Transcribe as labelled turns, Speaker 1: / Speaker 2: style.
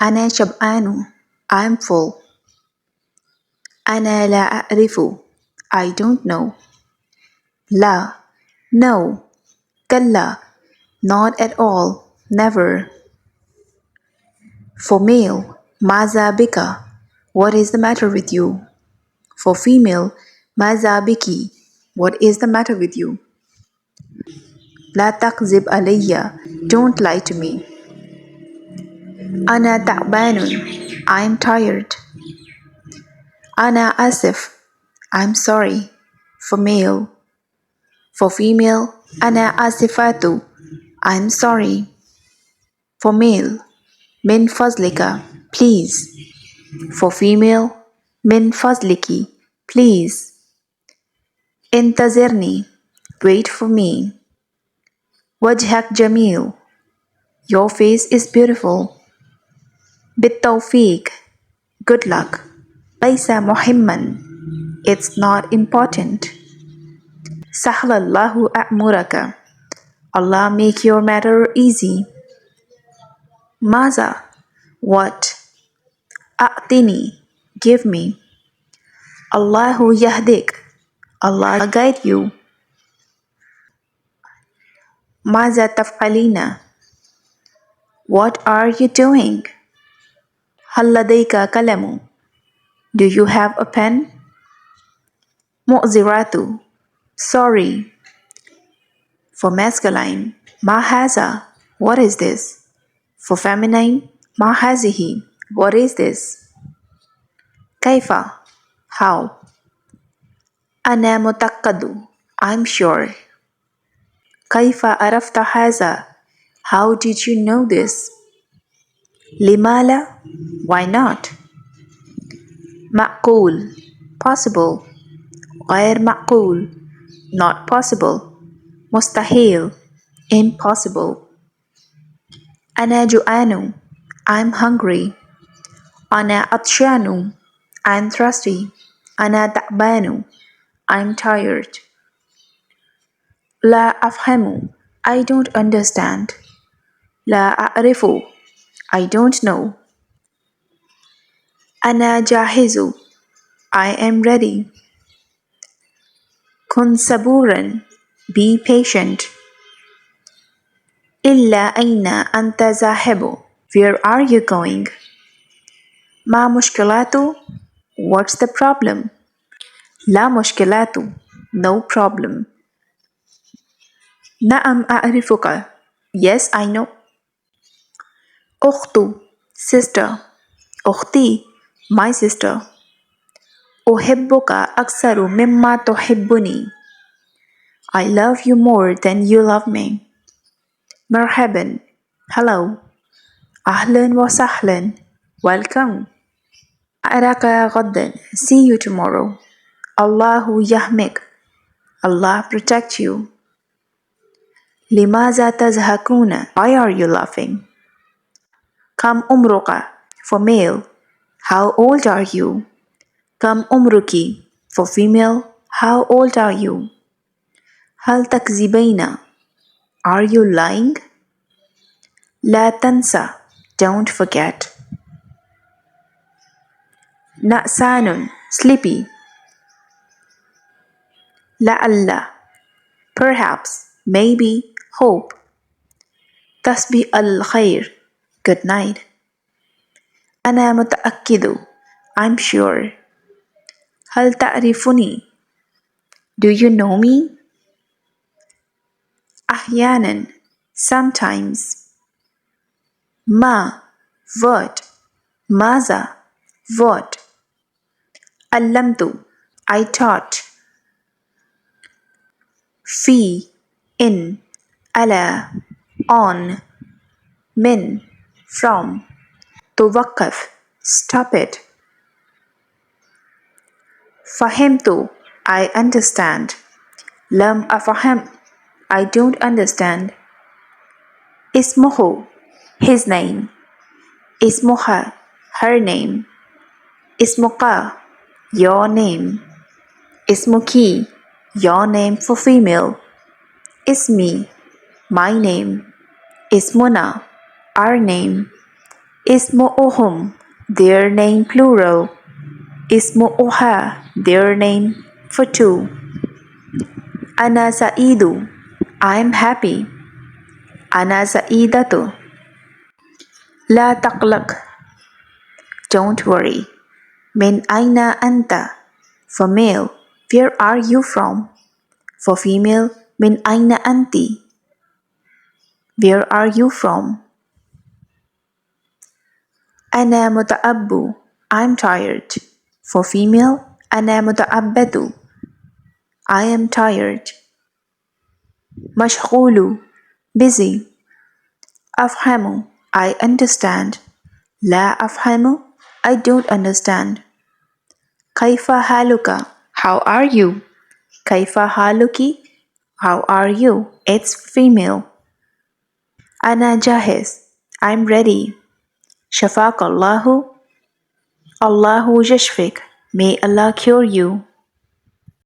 Speaker 1: أنا شبعان. I'm full. أنا لا أعرف. I don't know. لا. No. كلا. Not at all. Never. For male, ماذا بك? What is the matter with you? For female, ماذا بك? What is the matter with you? لا تكذب علي. Don't lie to me. أنا تعبان. I'm tired. أنا آسف. I'm sorry. For male. For female, أنا آسفات. I'm sorry. For male, من فضلك. Please. For female, من فضلك. Please. انتظرني. Wait for me. وجهك جميل. Your face is beautiful. بالتوفيق. Good luck. ليس مهما. It's not important. سهل الله أمرك. Allah make your matter easy. ماذا? What? أعطني. Give me. الله يهديك. Allah guide you. ماذا تفعلين? What are you doing? هل لديك قلم? Do you have a pen? معذرات. Sorry. For masculine, ما هذا? What is this? For feminine, ما هذه? What is this? كيف? How? أنا متأكد. I'm sure. كيف عرفت هذا? How did you know this? لما لا? Why not? معقول. Possible. غير معقول. Not possible. مستحيل. Impossible. أنا جوعان. I'm hungry. أنا عطشان. I'm thirsty. أنا تعبان. I'm tired. لا أفهم. I don't understand. لا أعرف. I don't know. أنا جاهز. I am ready. كن صبورا. Be patient. إلا أين أنت ذاهب? Where are you going? ما مشكلته? What's the problem? لا مشكلة. No problem. نعم أعرفك. Yes, I know. أخت. Sister. أختي. My sister. أحبك أكثر مما تحبني. I love you more than you love me. مرحبا. Hello. أهلا وسهلا. Welcome. أراك غدا. See you tomorrow. الله يحميك. Allah protect you. لماذا تضحكون? Why are you laughing? كم عمرك? For male. How old are you? كم عمرك? For female. How old are you? هل تكذبين? Are you lying? لا تنسى. Don't forget. نعسان. Sleepy. لعل. Perhaps. Maybe. Hope. تصبح على الخير. Good night. أنا متأكد. I'm sure. هل تعرفني? Do you know me? أحيانا. Sometimes. ما. What? ماذا. What? علمت. I taught. في. In. على. On. من. From. توقف. Stop it. فهمت. I understand. لم أفهم. I don't understand. اسمه. His name. اسمها. Her name. اسمك. Your name. اسمك. Your name for female. اسمي. My name. اسمنا. Our name. Ismu'uhum, their name plural. Ismu'uha, their name for two. Ana sa'idu, I'm happy. Ana sa'idatu. La taqlaq, don't worry. Min aina anta, for male, where are you from? For female, min aina anti, where are you from? Ana muta'abbu, I'm tired. For female, ana muta'abbadu, I am tired. Mashghulu, busy. Afhamu, I understand. La afhamu, I don't understand. Kaifa haluka, how are you? Kaifa haluki, how are you? It's female. Ana jahiz, I'm ready. Shafaq Allahu, Allahu yashfik, may Allah cure you.